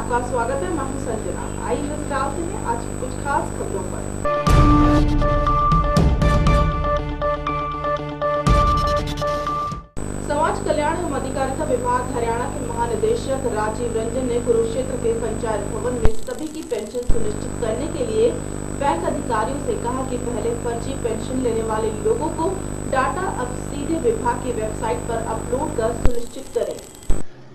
आपका स्वागत है। मैं हूं संजना। आइए नजर डालते हैं आज की कुछ खास खबरों पर। समाज कल्याण एवं अधिकारिता विभाग हरियाणा के महानिदेशक राजीव रंजन ने कुरुक्षेत्र के पंचायत भवन में सभी की पेंशन सुनिश्चित करने के लिए बैंक अधिकारियों से कहा कि पहले फर्जी पेंशन लेने वाले लोगों को डाटा अब सीधे विभाग की वेबसाइट पर अपलोड कर सुनिश्चित करें।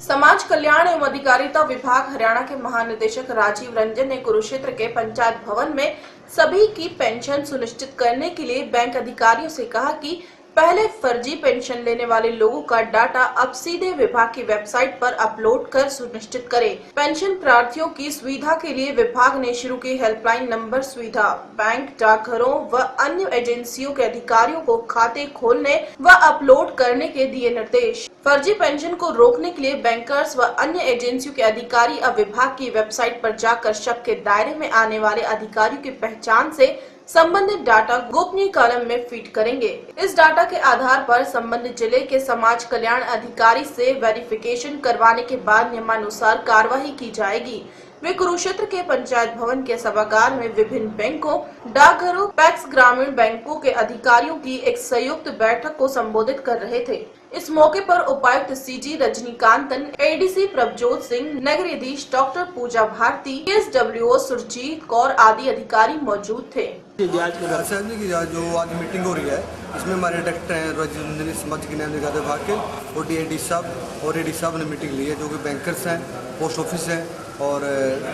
समाज कल्याण एवं अधिकारिता विभाग हरियाणा के महानिदेशक राजीव रंजन ने कुरुक्षेत्र के पंचायत भवन में सभी की पेंशन सुनिश्चित करने के लिए बैंक अधिकारियों से कहा कि पहले फर्जी पेंशन लेने वाले लोगों का डाटा अब सीधे विभाग की वेबसाइट पर अपलोड कर सुनिश्चित करें। पेंशन प्रार्थियों की सुविधा के लिए विभाग ने शुरू की हेल्पलाइन नंबर सुविधा। बैंक, डाकघरों व अन्य एजेंसियों के अधिकारियों को खाते खोलने व अपलोड करने के दिए निर्देश। फर्जी पेंशन को रोकने के लिए बैंकर्स व अन्य एजेंसियों के अधिकारी अब विभाग की वेबसाइट पर जाकर शक के दायरे में आने वाले अधिकारियों की पहचान से संबंधित डाटा गोपनीय कॉलम में फीड करेंगे। इस डाटा के आधार पर संबंधित जिले के समाज कल्याण अधिकारी से वेरिफिकेशन करवाने के बाद नियमानुसार कार्यवाही की जाएगी। वे कुरुक्षेत्र के पंचायत भवन के सभागार में विभिन्न बैंकों, डाकघरों, पैक्स ग्रामीण बैंकों के अधिकारियों की एक संयुक्त बैठक को संबोधित कर रहे थे। इस मौके पर उपायुक्त सीजी रजनीकांतन, एडीसी प्रभजोत सिंह, नगराधीश डॉक्टर पूजा भारती, एसडब्ल्यूओ सुरजीत कौर आदि अधिकारी मौजूद थे। जो आज मीटिंग हो रही है इसमें हमारे डायरेक्टर हैं राजीव रंजन समाज कल्याण विभाग के और डीएडी साहब और एडी साहब ने मीटिंग ली है, जो कि बैंकर्स हैं, पोस्ट ऑफिस हैं और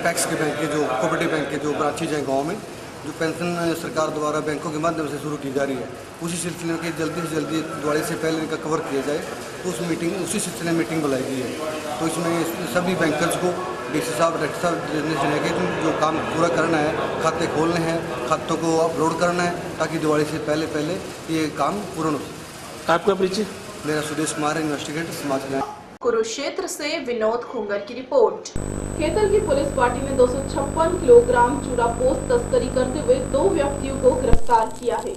टैक्स के बैंक के जो कोऑपरेटिव बैंक के जो ब्रांचेज हैं गाँव में, जो पेंशन सरकार द्वारा बैंकों के माध्यम से शुरू की जा रही है, उसी सिलसिले में जल्दी से जल्दी दिवाली से पहले इनका कवर किया जाए, तो उसी सिलसिले में मीटिंग बुलाई गई है। तो इसमें सभी बैंकर्स को डीसी साहब, डायरेक्टर साहब कि जो काम पूरा करना है, खाते खोलने हैं, खातों को अपलोड करना है, ताकि दिवाली से पहले ये काम पूर्ण हो सके। आपका परिचय? मेरा सुदेश कुमार है, इन्वेस्टिगेटर समाज कल्याण। कुरुक्षेत्र से विनोद खुंगर की रिपोर्ट। खेतल की पुलिस पार्टी ने 256 किलोग्राम चूरा पोस्त तस्करी करते हुए 2 व्यक्तियों को गिरफ्तार किया है।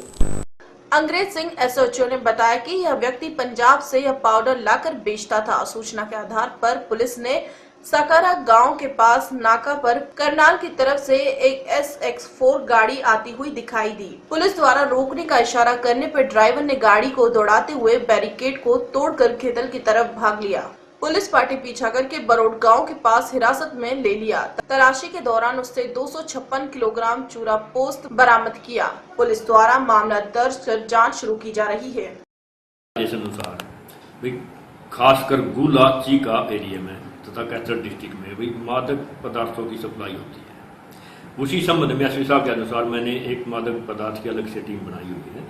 अंग्रेज सिंह एसओ ने बताया कि यह व्यक्ति पंजाब से यह पाउडर लाकर बेचता था। सूचना के आधार पर पुलिस ने सकारा गांव के पास नाका पर करनाल की तरफ से एक SX4 गाड़ी आती हुई दिखाई दी। पुलिस द्वारा रोकने का इशारा करने पर ड्राइवर ने गाड़ी को दौड़ाते हुए बैरिकेड को तोड़कर खेतल की तरफ भाग लिया। पुलिस पार्टी पीछा करके बरोड गांव के पास हिरासत में ले लिया। तलाशी के दौरान उससे 256 किलोग्राम चूरा पोस्त बरामद किया। पुलिस द्वारा मामला दर्ज कर जांच शुरू की जा रही है। खासकर गुला चीका एरिया में तथा कैथल डिस्ट्रिक्ट में भी मादक पदार्थों की सप्लाई होती है। उसी संबंध में एसपी साहब के अनुसार मैंने एक मादक पदार्थ की अलग से टीम बनाई हुई है।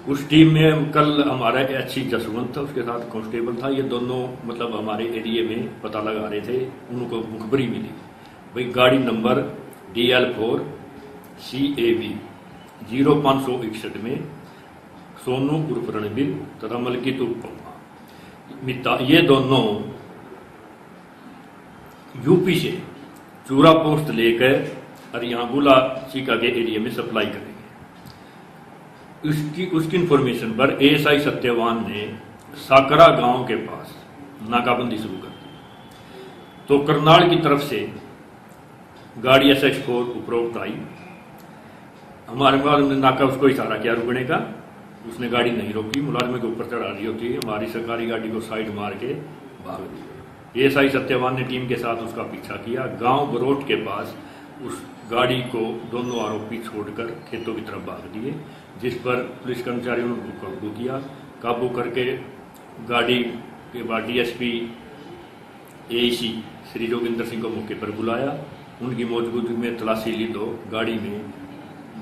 उस टीम में कल हमारा एचसी जसवंत था, उसके साथ कांस्टेबल था। ये दोनों मतलब हमारे एरिया में पता लगा रहे थे, उनको मुखबरी मिली भाई गाड़ी नंबर DL4 CAB 0561 में सोनू उर्फ रणबीर तथा मलकित मिता, ये दोनों यूपी से चूरा पोस्ट लेकर और यहाँ गुला चीका के एरिया में सप्लाई करेंगे। उसकी इंफॉर्मेशन पर ASI सत्यवान ने साकरा गांव के पास नाकाबंदी शुरू कर दी। तो करनाल की तरफ से गाड़ी SX4 उपरोक्त आई। हमारे मुलाजिम ने नाका उसको इशारा किया रुकने का, उसने गाड़ी नहीं रोकी। मुलाजिम के ऊपर चढ़ा रही होती है, हमारी सरकारी गाड़ी को साइड मार के भाग दी। ASI सत्यवान ने टीम के साथ उसका पीछा किया। गांव बरोट के पास उस गाड़ी को दोनों आरोपी छोड़कर खेतों की तरफ भाग दिए, जिस पर पुलिस कर्मचारियों ने काबू किया। काबू करके गाड़ी के बाद DSP AEC श्री जोगिंदर सिंह को मौके पर बुलाया। उनकी मौजूदगी में तलाशी ली तो गाड़ी में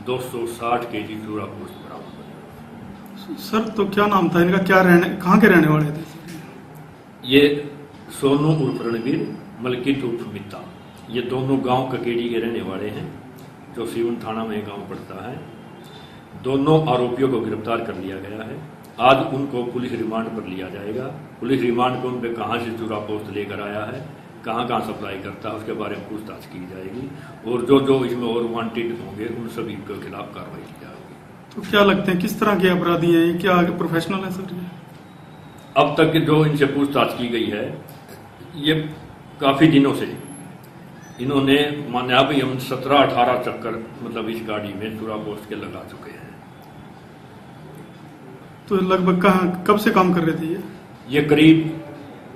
260 kg चूरा पोस्त बरामद हुआ। सर तो क्या नाम था इनका, कहाँ के रहने वाले थे? ये सोनू उर्फ रणबीर, मलकित उर्फ मिता, ये दोनों गांव ककेड़ी के रहने वाले हैं, जो सीवन थाना में गांव पड़ता है। दोनों आरोपियों को गिरफ्तार कर लिया गया है। आज उनको पुलिस रिमांड पर लिया जाएगा। पुलिस रिमांड पर उन पर कहाँ से चूरा पोस्त लेकर आया है, कहाँ कहाँ सप्लाई करता है, उसके बारे में पूछताछ की जाएगी और जो इसमें और वांटेड होंगे उन सभी के खिलाफ कार्रवाई की जाएगी। तो क्या लगते हैं किस तरह के अपराधी हैं, क्या प्रोफेशनल है सर? अब तक जो इनसे पूछताछ की गई है, ये काफी दिनों से इन्होंने माना भी हम 17-18 चक्कर मतलब इस गाड़ी में चुरा पोस्ट के लगा चुके हैं। तो लगभग कहाँ कब से काम कर रहे थे ये करीब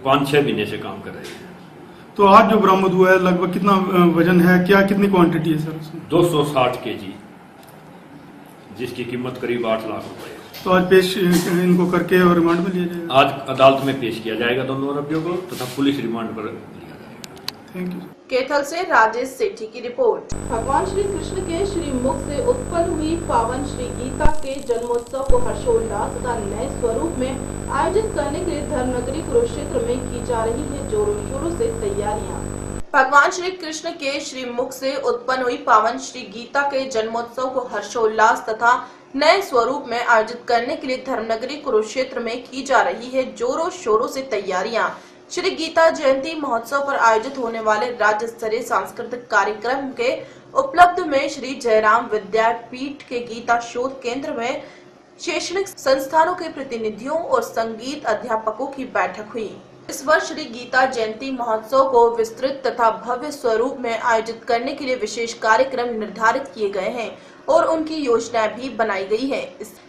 5-6 महीने से काम कर रहे हैं। तो आज जो बरामद हुआ है लगभग कितना वजन है, क्या कितनी क्वांटिटी है सर उसमें? 260 kg, जिसकी कीमत करीब 8 लाख रुपए है। तो आज पेश इनको करके और रिमांड में लिया जाएगा? आज अदालत में पेश किया जाएगा दोनों आरोपियों को तथा पुलिस रिमांड पर लिया जाएगा। Thank you. कैथल से राजेश सेठी की रिपोर्ट। भगवान श्री कृष्ण के श्री मुख से उत्पन्न हुई पावन श्री गीता के जन्मोत्सव को हर्षोल्लास तथा नए स्वरूप में आयोजित करने के लिए धर्मनगरी कुरुक्षेत्र में की जा रही है जोरों शोरों से तैयारियां। भगवान श्री कृष्ण के श्री मुख से उत्पन्न हुई पावन श्री गीता के जन्मोत्सव को हर्षोल्लास तथा नए स्वरूप में आयोजित करने के लिए धर्मनगरी कुरुक्षेत्र में की जा रही है जोरों शोरों से तैयारियां। श्री गीता जयंती महोत्सव पर आयोजित होने वाले राज्य स्तरीय सांस्कृतिक कार्यक्रम के उपलब्ध में श्री जयराम विद्यापीठ के गीता शोध केंद्र में शैक्षणिक संस्थानों के प्रतिनिधियों और संगीत अध्यापकों की बैठक हुई। इस वर्ष श्री गीता जयंती महोत्सव को विस्तृत तथा भव्य स्वरूप में आयोजित करने के लिए विशेष कार्यक्रम निर्धारित किए गए हैं और उनकी योजनाएं भी बनाई गई है।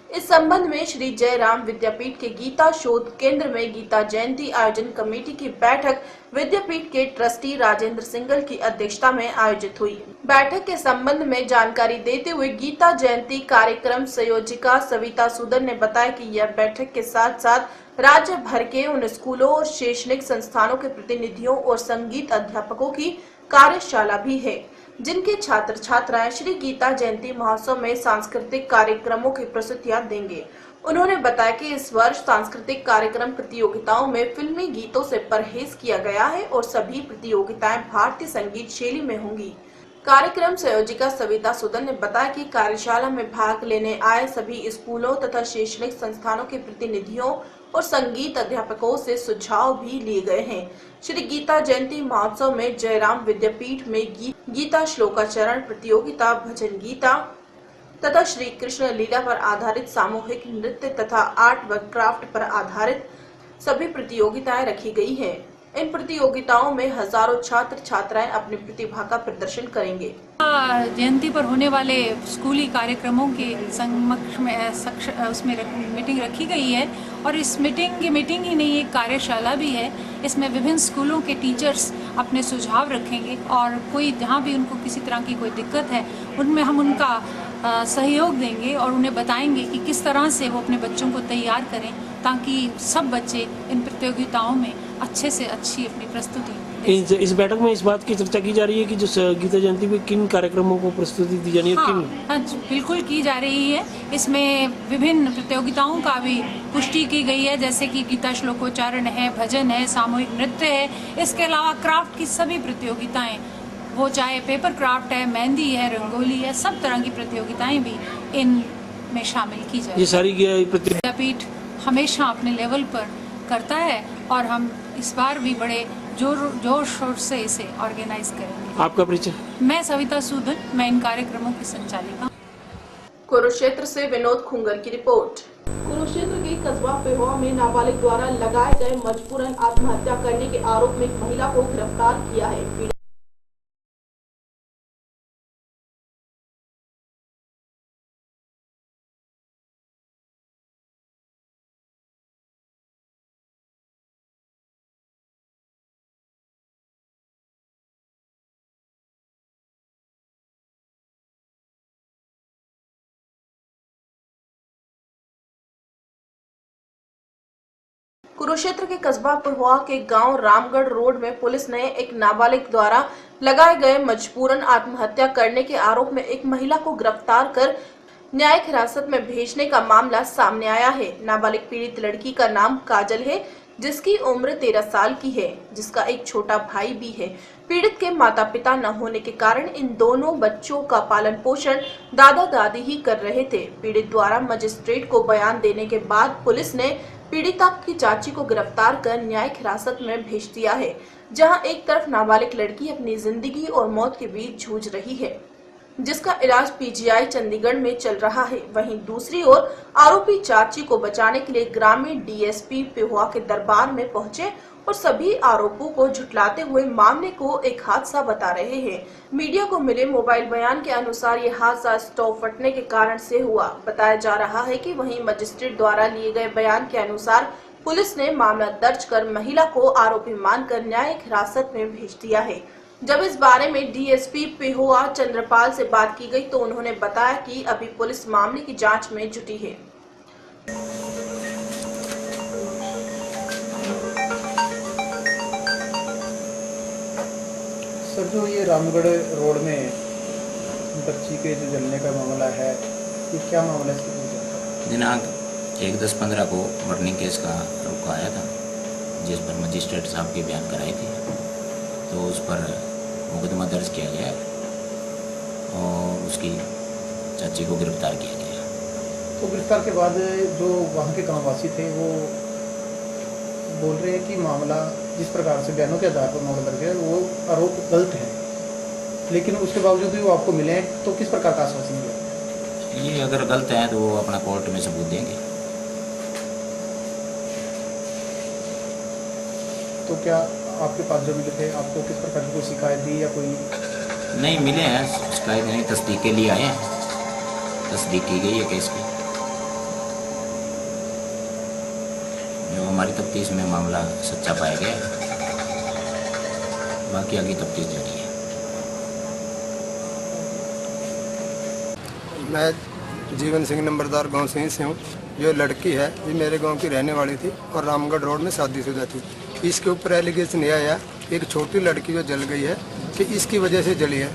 इस संबंध में श्री जयराम विद्यापीठ के गीता शोध केंद्र में गीता जयंती आयोजन कमेटी की बैठक विद्यापीठ के ट्रस्टी राजेंद्र सिंगल की अध्यक्षता में आयोजित हुई। बैठक के संबंध में जानकारी देते हुए गीता जयंती कार्यक्रम संयोजिका सविता सूदन ने बताया कि यह बैठक के साथ साथ राज्य भर के उन स्कूलों और शैक्षणिक संस्थानों के प्रतिनिधियों और संगीत अध्यापकों की कार्यशाला भी है, जिनके छात्र छात्राएं श्री गीता जयंती महोत्सव में सांस्कृतिक कार्यक्रमों की प्रस्तुतियां देंगे। उन्होंने बताया कि इस वर्ष सांस्कृतिक कार्यक्रम प्रतियोगिताओं में फिल्मी गीतों से परहेज किया गया है और सभी प्रतियोगिताएं भारतीय संगीत शैली में होंगी। कार्यक्रम संयोजिका सविता सुदन ने बताया कि कार्यशाला में भाग लेने आए सभी स्कूलों तथा शैक्षणिक संस्थानों के प्रतिनिधियों और संगीत अध्यापकों से सुझाव भी लिए गए हैं। श्री गीता जयंती महोत्सव में जयराम विद्यापीठ में गीता श्लोकाचरण प्रतियोगिता, भजन गीता तथा श्री कृष्ण लीला पर आधारित सामूहिक नृत्य तथा आर्ट व क्राफ्ट पर आधारित सभी प्रतियोगिताएं रखी गई हैं। इन प्रतियोगिताओं में हजारों छात्र छात्राएं अपनी प्रतिभा का प्रदर्शन करेंगे। जयंती पर होने वाले स्कूली कार्यक्रमों के समक्ष में उसमें मीटिंग रखी गई है और इस मीटिंग ही नहीं, एक कार्यशाला भी है। इसमें विभिन्न स्कूलों के टीचर्स अपने सुझाव रखेंगे और कोई जहाँ भी उनको किसी तरह की कोई दिक्कत है उनमें हम उनका सहयोग देंगे और उन्हें बताएंगे कि किस तरह से वो अपने बच्चों को तैयार करें ताकि सब बच्चे इन प्रतियोगिताओं में अच्छे से अच्छी अपनी प्रस्तुति। इस बैठक में इस बात की चर्चा की जा रही है कि जो गीता जयंती में किन कार्यक्रमों को प्रस्तुति दी जानी है? हाँ, बिल्कुल की जा रही है। इसमें विभिन्न प्रतियोगिताओं का भी पुष्टि की गई है, जैसे कि गीता श्लोकोच्चारण है, भजन है, सामूहिक नृत्य है। इसके अलावा क्राफ्ट की सभी प्रतियोगिताएं, वो चाहे पेपर क्राफ्ट है, मेहंदी है, रंगोली है, सब तरह की प्रतियोगिताएं भी इनमें शामिल की जाए। ये सारी विद्यापीठ हमेशा अपने लेवल पर करता है और हम इस बार भी बड़े जोर शोर से इसे ऑर्गेनाइज करेंगे। आपका परिचय? मैं सविता सूदन, मैं इन कार्यक्रमों की संचालिका। कुरुक्षेत्र से विनोद खुंगर की रिपोर्ट। कुरुक्षेत्र के कस्बा पेहोआ में नाबालिग द्वारा लगाए गए मजबूरन आत्महत्या करने के आरोप में एक महिला को गिरफ्तार किया है। कुरुक्षेत्र के कस्बा पेहोआ के गांव रामगढ़ रोड में पुलिस ने एक नाबालिग द्वारा लगाए गए मजबूरन आत्महत्या करने के आरोप में एक महिला को गिरफ्तार कर न्यायिक हिरासत में भेजने का मामला सामने आया है। नाबालिग पीड़ित लड़की का नाम काजल है, जिसकी उम्र 13 साल की है, जिसका एक छोटा भाई भी है। पीड़ित के माता पिता न होने के कारण इन दोनों बच्चों का पालन पोषण दादा दादी ही कर रहे थे। पीड़ित द्वारा मजिस्ट्रेट को बयान देने के बाद पुलिस ने पीड़िता की चाची को गिरफ्तार कर न्यायिक हिरासत में भेज दिया है, जहां एक तरफ नाबालिग लड़की अपनी जिंदगी और मौत के बीच जूझ रही है, जिसका इलाज पीजीआई चंडीगढ़ में चल रहा है। वहीं दूसरी ओर आरोपी चाची को बचाने के लिए ग्रामीण डीएसपी पेहोआ के दरबार में पहुंचे और सभी आरोपों को झुठलाते हुए मामले को एक हादसा बता रहे हैं। मीडिया को मिले मोबाइल बयान के अनुसार ये हादसा स्टोव फटने के कारण से हुआ बताया जा रहा है कि वहीं मजिस्ट्रेट द्वारा लिए गए बयान के अनुसार पुलिस ने मामला दर्ज कर महिला को आरोपी मानकर न्यायिक हिरासत में भेज दिया है। जब इस बारे में डीएसपी पेहोआ चंद्रपाल से बात की गई तो उन्होंने बताया कि अभी पुलिस मामले की जांच में जुटी है। सर, जो ये रामगढ़ रोड में बच्ची के जो जलने का मामला है, ये क्या मामला है? दिनांक 1/10/15 को मर्निंग केस का रुख आया था, जिस पर मजिस्ट्रेट साहब के बयान कराए थे, तो उस पर मुकदमा दर्ज किया गया और उसकी चाची को गिरफ्तार किया गया। तो गिरफ्तार के बाद जो वहाँ के गांववासी थे वो बोल रहे हैं कि मामला जिस प्रकार से बयानों के आधार पर मामला दर्ज है वो आरोप गलत है, लेकिन उसके बावजूद भी वो आपको मिले हैं, तो किस प्रकार का आश्वासन दिया? ये अगर गलत है तो वो अपना कोर्ट में सबूत देंगे। तो क्या आपके पास जो मिले थे आपको किस प्रकार की कोई शिकायत दी या कोई? नहीं मिले हैं, शिकायत नहीं, तस्दीक के लिए आए हैं, तस्दीक की गई है केस की। जो हमारी तफ्तीश में मामला सच्चा पाया गया, बाकी आगे तफ्तीश जारी है। मैं जीवन सिंह नंबरदार गांव से हूँ। जो लड़की है ये मेरे गांव की रहने वाली थी और रामगढ़ रोड में शादीशुदा थी। इसके ऊपर एलिगेशन यह आया एक छोटी लड़की जो जल गई है कि इसकी वजह से जली है,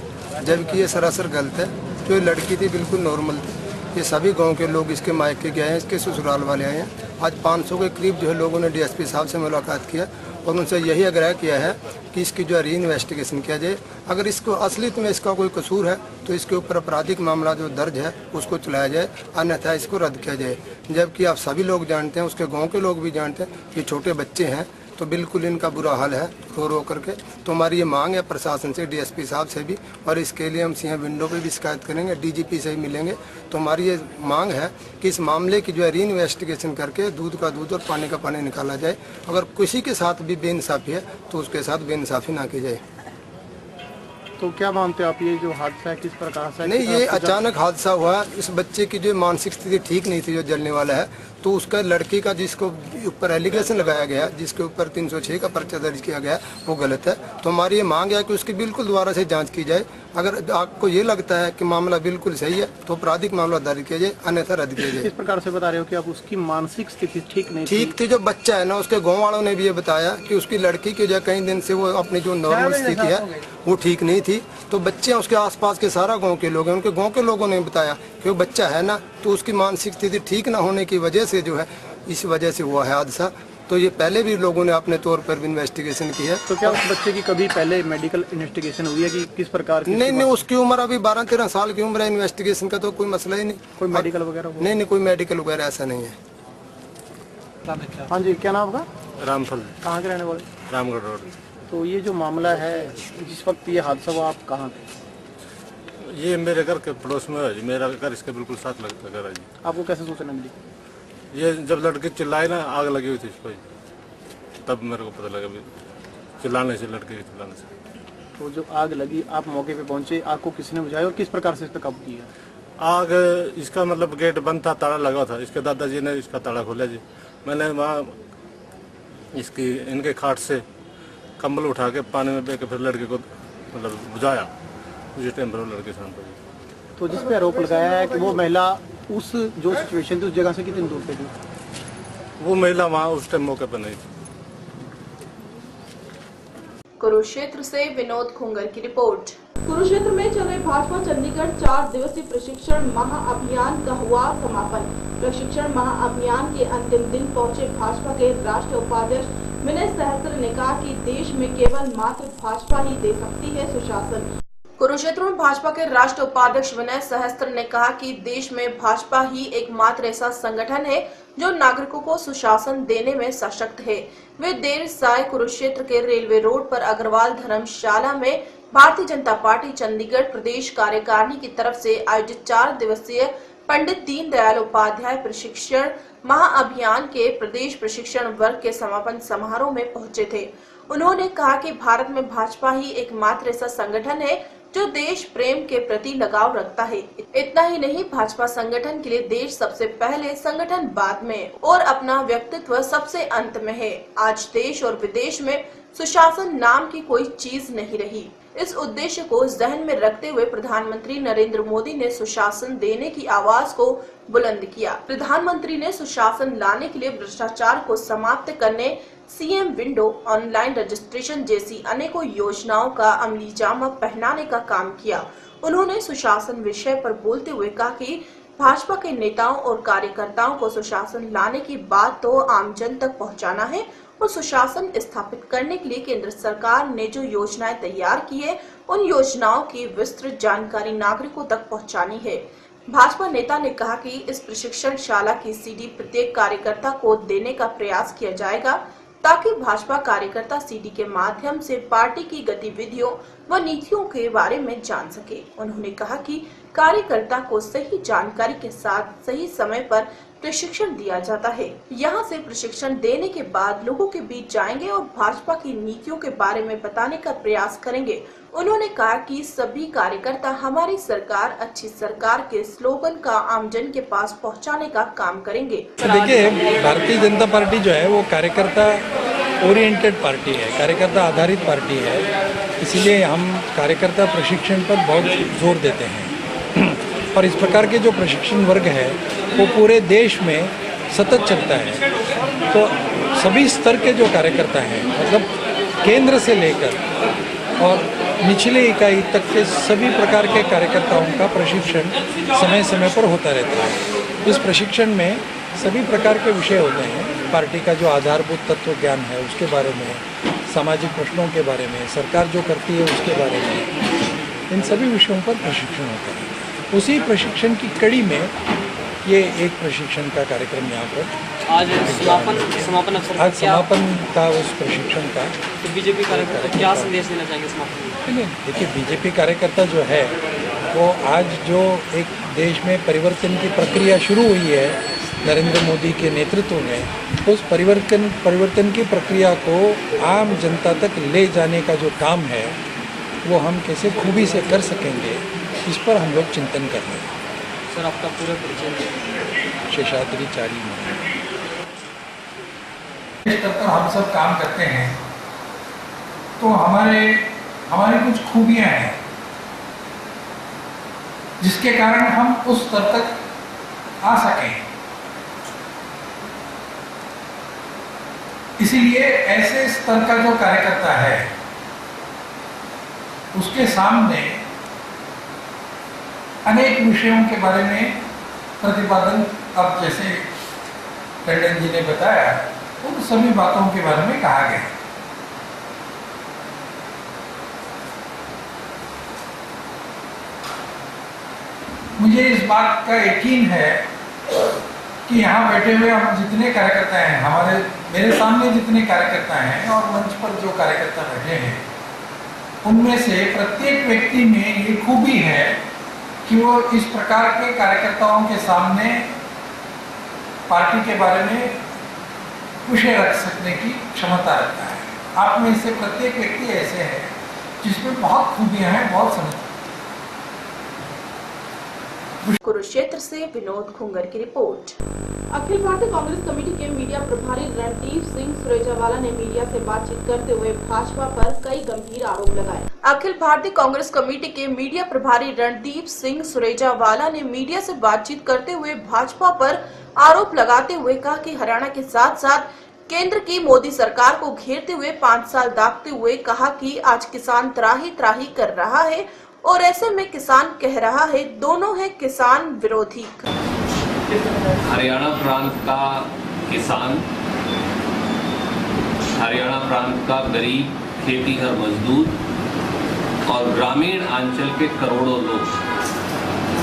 जबकि ये सरासर गलत है। जो लड़की थी बिल्कुल नॉर्मल थी। ये सभी गांव के लोग इसके मायके के आए हैं, इसके ससुराल वाले आए हैं। आज 500 के करीब जो है लोगों ने डीएसपी साहब से मुलाकात किया और उनसे यही आग्रह किया है कि इसकी जो है री इन्वेस्टिगेशन किया जाए। अगर इसको असलियत में इसका कोई कसूर है तो इसके ऊपर आपराधिक मामला जो दर्ज है उसको चलाया जाए, अन्यथा इसको रद्द किया जाए। जबकि आप सभी लोग जानते हैं, उसके गाँव के लोग भी जानते हैं कि छोटे बच्चे हैं तो बिल्कुल इनका बुरा हाल है रो रो करके। तो हमारी ये मांग है प्रशासन से, डीएसपी साहब से भी, और इसके लिए हम सिंह विंडो पे भी शिकायत करेंगे, डीजीपी से भी मिलेंगे। तो हमारी ये मांग है कि इस मामले की जो है री इन्वेस्टिगेशन करके दूध का दूध और पानी का पानी निकाला जाए। अगर किसी के साथ भी बेइंसाफी है तो उसके साथ बेइंसाफी ना की जाए। तो क्या मानते हो आप ये जो हादसा है किस प्रकार से? नहीं, ये अचानक हादसा हुआ। इस बच्चे की जो मानसिक स्थिति ठीक नहीं थी जो जलने वाला है, तो उसका लड़की का जिसको ऊपर एलिगेशन लगाया गया, जिसके ऊपर 306 का पर्चा दर्ज किया गया, वो गलत है। तो हमारी ये मांग है कि उसकी बिल्कुल दोबारा से जांच की जाए। अगर आपको ये लगता है कि मामला बिल्कुल सही है तो आपराधिक मामला दर्ज किया जाए, अन्यथा रद्द किया जाए। किस प्रकार से बता रहे हो कि आप उसकी मानसिक स्थिति ठीक नहीं ठीक थी? जो बच्चा है ना, उसके गाँव वालों ने भी ये बताया कि उसकी लड़की की जो कई दिन से वो अपनी जो नॉर्मल स्थिति है वो ठीक नहीं थी। तो बच्चे उसके आसपास के सारा गांव के लोग हैं, उनके गांव के लोगों ने बताया कि वो बच्चा है ना, तो उसकी मानसिक स्थिति ठीक ना होने की वजह से जो है, इस वजह से हुआ है हादसा। तो ये पहले भी लोगों ने अपने तौर पर भी इन्वेस्टिगेशन की है। तो क्या उस बच्चे की कभी पहले मेडिकल इन्वेस्टिगेशन हुई है कि किस प्रकार की? नहीं, उसकी उम्र अभी 12-13 साल की उम्र है। इन्वेस्टिगेशन का तो कोई मसला ही नहीं। कोई मेडिकल वगैरह? नहीं, कोई मेडिकल वगैरह ऐसा नहीं है। हाँ जी, क्या नाम आपका? रामफल। कहाँ के रहने वाले? रामगढ़ रोड। तो ये जो मामला है, जिस वक्त ये हादसा हुआ आप कहाँ थे? ये मेरे घर के पड़ोस में है जी, मेरा घर इसके बिल्कुल साथ लगता घर है जी। आपको कैसे सूचना मिली? ये जब लड़के चिल्लाए ना, आग लगी हुई थी इसको, तब मेरे को पता लगा चिल्लाने से, लड़के के चिल्लाने से। तो जो आग लगी आप मौके पे पहुंचे, आग को किसने बुझाया और किस प्रकार से इस पर काबू किया? आग इसका मतलब गेट बंद था, ताला लगा था। इसके दादाजी ने इसका ताला खोला जी। मैंने वहाँ इसकी इनके खाट से कंबल उठा के पानी में बह के फिर लड़के को मतलब बुझाया। उसी टाइम पर लड़के शांत हो गए। तो जिस पे आरोप लगाया है कि वो महिला उस जो सिचुएशन थी उस जगह से कितनी दूर पे थी? वो महिला वहाँ उस टाइम मौके पर नहीं थी। कुरुक्षेत्र से विनोद खुंगर की रिपोर्ट। कुरुक्षेत्र में चल रहे भाजपा चंडीगढ़ 4 दिवसीय प्रशिक्षण महाअभियान का हुआ समापन। प्रशिक्षण महाअभियान के अंतिम दिन पहुंचे भाजपा के राष्ट्रीय उपाध्यक्ष विनय सहस्त्र ने कहा कि देश में केवल मात्र भाजपा ही दे सकती है सुशासन। कुरुक्षेत्र में भाजपा के राष्ट्रीय उपाध्यक्ष विनय सहस्त्र ने कहा कि देश में भाजपा ही एकमात्र ऐसा संगठन है जो नागरिकों को सुशासन देने में सशक्त है। वे देर साय कुरुक्षेत्र के रेलवे रोड पर अग्रवाल धर्मशाला में भारतीय जनता पार्टी चंडीगढ़ प्रदेश कार्यकारिणी की तरफ से आयोजित 4 दिवसीय पंडित दीनदयाल उपाध्याय प्रशिक्षण महाअभियान के प्रदेश प्रशिक्षण वर्ग के समापन समारोह में पहुंचे थे। उन्होंने कहा कि भारत में भाजपा ही एकमात्र ऐसा संगठन है जो देश प्रेम के प्रति लगाव रखता है। इतना ही नहीं, भाजपा संगठन के लिए देश सबसे पहले, संगठन बाद में और अपना व्यक्तित्व सबसे अंत में है। आज देश और विदेश में सुशासन नाम की कोई चीज नहीं रही। इस उद्देश्य को जहन में रखते हुए प्रधानमंत्री नरेंद्र मोदी ने सुशासन देने की आवाज को बुलंद किया। प्रधानमंत्री ने सुशासन लाने के लिए भ्रष्टाचार को समाप्त करने, सीएम विंडो, ऑनलाइन रजिस्ट्रेशन जैसी अनेकों योजनाओं का अमली जामा पहनाने का काम किया। उन्होंने सुशासन विषय पर बोलते हुए कहा कि भाजपा के नेताओं और कार्यकर्ताओं को सुशासन लाने की बात तो आमजन तक पहुंचाना है और सुशासन स्थापित करने के लिए केंद्र सरकार ने जो योजनाएं तैयार की है, उन योजनाओं की विस्तृत जानकारी नागरिकों तक पहुंचानी है। भाजपा नेता ने कहा कि इस प्रशिक्षण शाला की सीडी प्रत्येक कार्यकर्ता को देने का प्रयास किया जाएगा ताकि भाजपा कार्यकर्ता सीडी के माध्यम से पार्टी की गतिविधियों व नीतियों के बारे में जान सके। उन्होंने कहा कि कार्यकर्ता को सही जानकारी के साथ सही समय पर प्रशिक्षण दिया जाता है। यहां से प्रशिक्षण देने के बाद लोगों के बीच जाएंगे और भाजपा की नीतियों के बारे में बताने का प्रयास करेंगे। उन्होंने कहा कि सभी कार्यकर्ता हमारी सरकार अच्छी सरकार के स्लोगन का आमजन के पास पहुंचाने का काम करेंगे। देखिए, भारतीय जनता पार्टी जो है वो कार्यकर्ता ओरिएंटेड पार्टी है, कार्यकर्ता आधारित पार्टी है। इसीलिए हम कार्यकर्ता प्रशिक्षण पर बहुत जोर देते हैं और इस प्रकार के जो प्रशिक्षण वर्ग है वो पूरे देश में सतत चलता है। तो सभी स्तर के जो कार्यकर्ता हैं, मतलब केंद्र से लेकर और निचले इकाई तक के सभी प्रकार के कार्यकर्ताओं का प्रशिक्षण समय समय पर होता रहता है। इस प्रशिक्षण में सभी प्रकार के विषय होते हैं। पार्टी का जो आधारभूत तत्व ज्ञान है उसके बारे में, सामाजिक प्रश्नों के बारे में, सरकार जो करती है उसके बारे में, इन सभी विषयों पर प्रशिक्षण होता है। उसी प्रशिक्षण की कड़ी में ये एक प्रशिक्षण का कार्यक्रम यहाँ पर आज समापन अवसर आज समापन था उस प्रशिक्षण का। तो बीजेपी कार्यकर्ता क्या संदेश देना चाहेंगे समापन में? देखिए, बीजेपी कार्यकर्ता जो है वो आज जो एक देश में परिवर्तन की प्रक्रिया शुरू हुई है नरेंद्र मोदी के नेतृत्व में, उस परिवर्तन की प्रक्रिया को आम जनता तक ले जाने का जो काम है वो हम कैसे खूबी से कर सकेंगे, इस पर हम लोग चिंतन कर रहे हैं। सर, आपका पूरा परिचय? शेषाद्री चारी स्तर पर हम सब काम करते हैं तो हमारी कुछ खूबियां हैं जिसके कारण हम उस स्तर तक आ सकें। इसीलिए ऐसे स्तर का जो कार्यकर्ता है उसके सामने अनेक विषयों के बारे में प्रतिपादन, अब जैसे टंडन जी ने बताया, उन सभी बातों के बारे में कहा गया। मुझे इस बात का यकीन है कि यहाँ बैठे हुए हम जितने कार्यकर्ता हैं, मेरे सामने जितने कार्यकर्ता हैं और मंच पर जो कार्यकर्ता बैठे हैं, उनमें से प्रत्येक व्यक्ति में ये खूबी है कि वो इस प्रकार के कार्यकर्ताओं के सामने पार्टी के बारे में विषय रख सकने की क्षमता रखता है। आप में से प्रत्येक व्यक्ति ऐसे है जिसमें बहुत खूबियां हैं, बहुत समझ। कुरुक्षेत्र से विनोद खुंगर की रिपोर्ट। अखिल भारतीय कांग्रेस कमेटी के मीडिया प्रभारी रणदीप सिंह सुरजेवाला ने मीडिया से बातचीत करते हुए भाजपा पर कई गंभीर आरोप लगाए। अखिल भारतीय कांग्रेस कमेटी के मीडिया प्रभारी रणदीप सिंह सुरजेवाला ने मीडिया से बातचीत करते हुए भाजपा पर आरोप लगाते हुए कहा कि हरियाणा के साथ साथ केंद्र की मोदी सरकार को घेरते हुए 5 साल दागते हुए कहा कि आज किसान त्राही त्राही कर रहा है और ऐसे में किसान कह रहा है दोनों है किसान विरोधी। हरियाणा प्रांत का किसान, हरियाणा प्रांत का गरीब खेतीहर मजदूर और ग्रामीण अंचल के करोड़ों लोग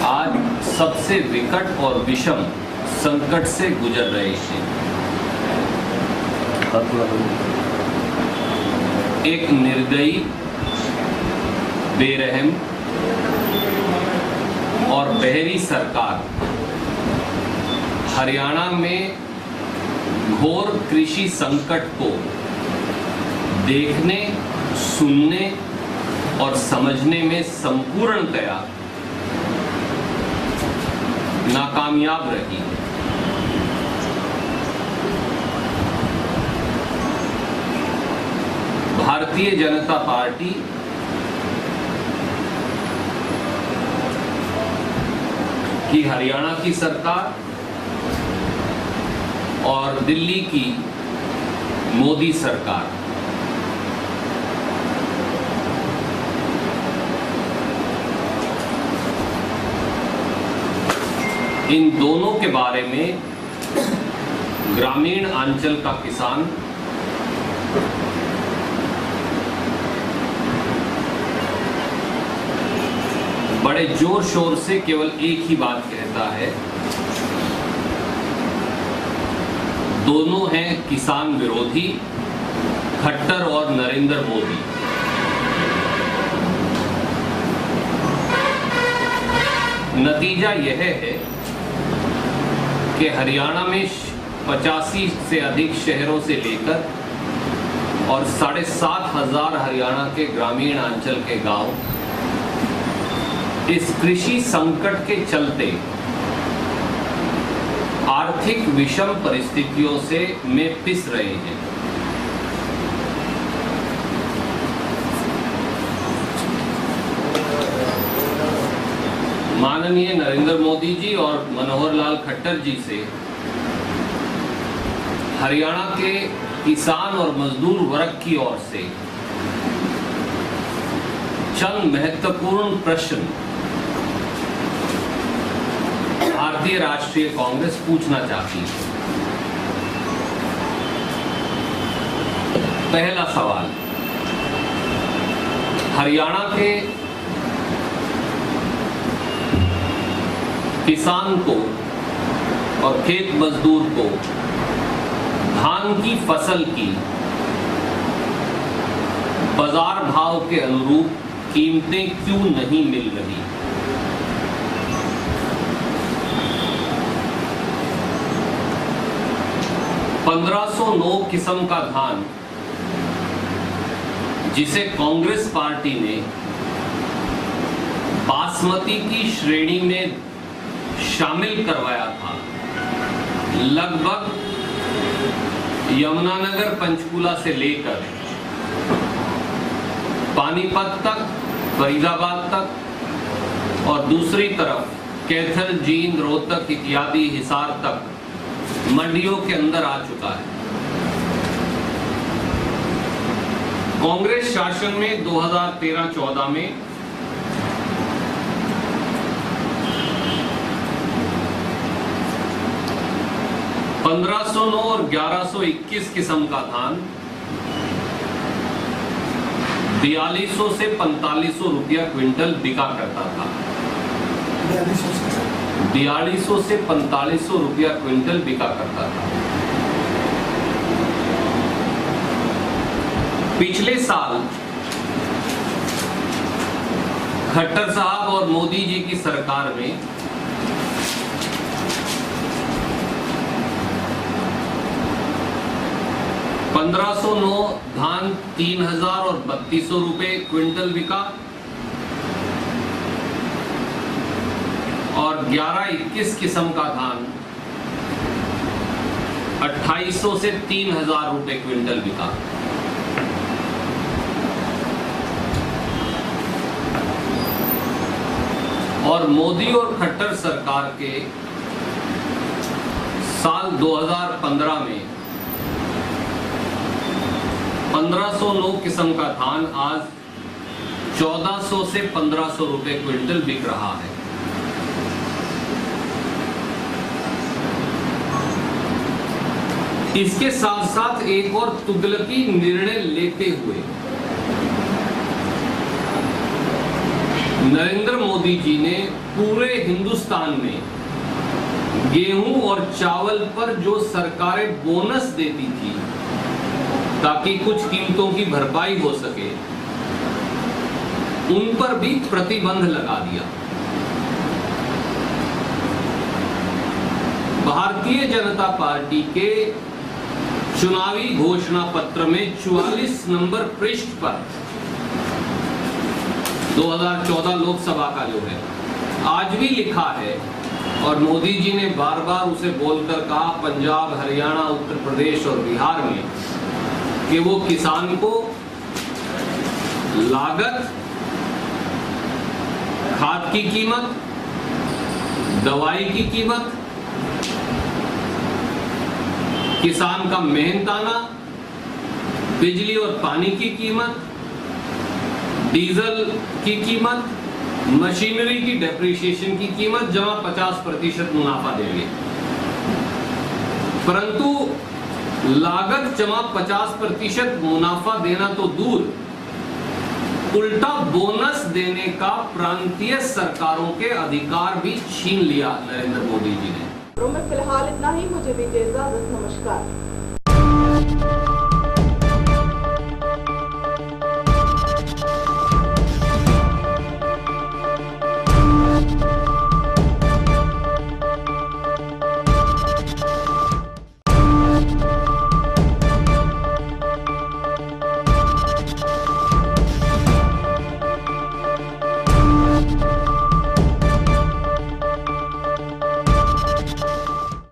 आज सबसे विकट और विषम संकट से गुजर रहे हैं। एक निर्दयी, बेरहम और बहरी सरकार हरियाणा में घोर कृषि संकट को देखने, सुनने और समझने में संपूर्णतया नाकामयाब रही। भारतीय जनता पार्टी की हरियाणा की सरकार और दिल्ली की मोदी सरकार इन दोनों के बारे में ग्रामीण अंचल का किसान बड़े जोर शोर से केवल एक ही बात कहता है, दोनों हैं किसान विरोधी, खट्टर और नरेंद्र मोदी। नतीजा यह है कि हरियाणा में 85 से अधिक शहरों से लेकर और 7,500 हरियाणा के ग्रामीण अंचल के गांव इस कृषि संकट के चलते आर्थिक विषम परिस्थितियों से में पिस रहे हैं। माननीय नरेंद्र मोदी जी और मनोहर लाल खट्टर जी से हरियाणा के किसान और मजदूर वर्ग की ओर से चंद महत्वपूर्ण प्रश्न भारतीय राष्ट्रीय कांग्रेस पूछना चाहती है। पहला सवाल, हरियाणा के किसान को और खेत मजदूर को धान की फसल की बाजार भाव के अनुरूप कीमतें क्यों नहीं मिल रही? $1509 किस्म का धान जिसे कांग्रेस पार्टी ने बासमती की श्रेणी में शामिल करवाया था, लगभग यमुनानगर पंचकूला से लेकर पानीपत तक, फरीदाबाद तक और दूसरी तरफ कैथल, जींद, रोहतक इत्यादि हिसार तक मंडियों के अंदर आ चुका है। कांग्रेस शासन में 2013-14 में $1509 और 1121 किस्म का धान 4200 से 4500 रुपया क्विंटल बिका करता था। 4200 से 4500 रुपया क्विंटल बिका करता था। पिछले साल खट्टर साहब और मोदी जी की सरकार में $1509 धान 3000 और 3200 रुपए क्विंटल बिका और 1121 किस्म का धान 2800 से 3000 रुपए क्विंटल बिका। और मोदी और खट्टर सरकार के साल 2015 में 1509 किस्म का धान आज 1400 से 1500 रुपए क्विंटल बिक रहा है। इसके साथ साथ एक और तुगलकी निर्णय लेते हुए नरेंद्र मोदी जी ने पूरे हिंदुस्तान में गेहूं और चावल पर जो सरकारें बोनस देती थी ताकि कुछ कीमतों की भरपाई हो सके, उन पर भी प्रतिबंध लगा दिया। भारतीय जनता पार्टी के चुनावी घोषणा पत्र में 44 नंबर पृष्ठ पर 2014 लोकसभा का जो है आज भी लिखा है, और मोदी जी ने बार बार उसे बोलकर कहा पंजाब, हरियाणा, उत्तर प्रदेश और बिहार में कि वो किसान को लागत, खाद की कीमत, दवाई की कीमत, किसान का मेहनताना, बिजली और पानी की कीमत, डीजल की कीमत, मशीनरी की डेप्रिसिएशन की कीमत जमा 50% मुनाफा देंगे। परंतु लागत जमा 50% मुनाफा देना तो दूर, उल्टा बोनस देने का प्रांतीय सरकारों के अधिकार भी छीन लिया नरेंद्र मोदी जी ने। में फिलहाल इतना ही, मुझे भी इजाजत, नमस्कार।